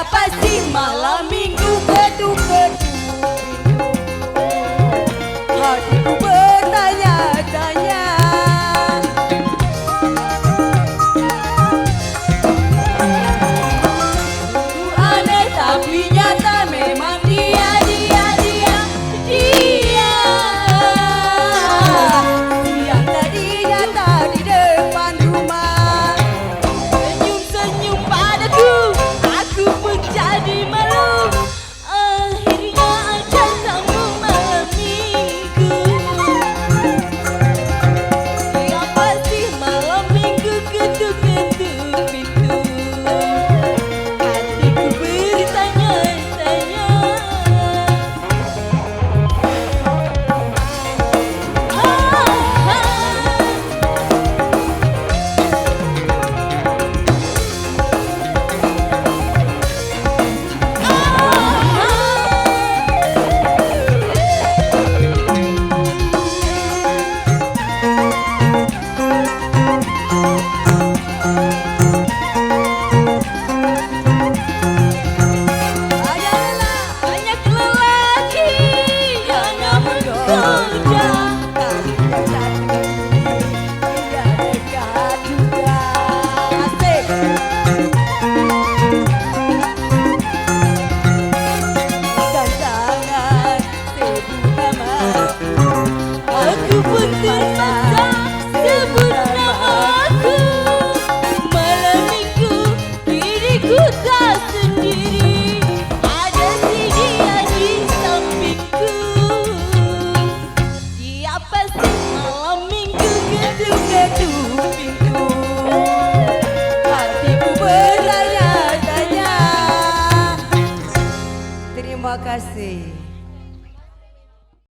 Siapa sih malam minggu ketuk-ketuk pintu? Hatiku bertanya-tanya. Sungguh aneh tapi nyata, memang dia. Siang tadi datang di depan rumah, senyum-senyum padaku, aku pun jadi malu. Akhirnya akan sambung malam minggu. Siapa sih malam minggu ketuk-ketuk pintu? Hatiku bertanya-tanya. Banyak lelaki yang menggoda, tapi yang satu dia dekat juga. Asik. Dan jangan sebut nama, aku pun terpaksa sebut namaku. Malam minggu diriku tak sendiri, ada si dia di sampingku. Siapa sih malam minggu ketuk-ketuk pintu? Hatiku bertanya-tanya. Terima kasih.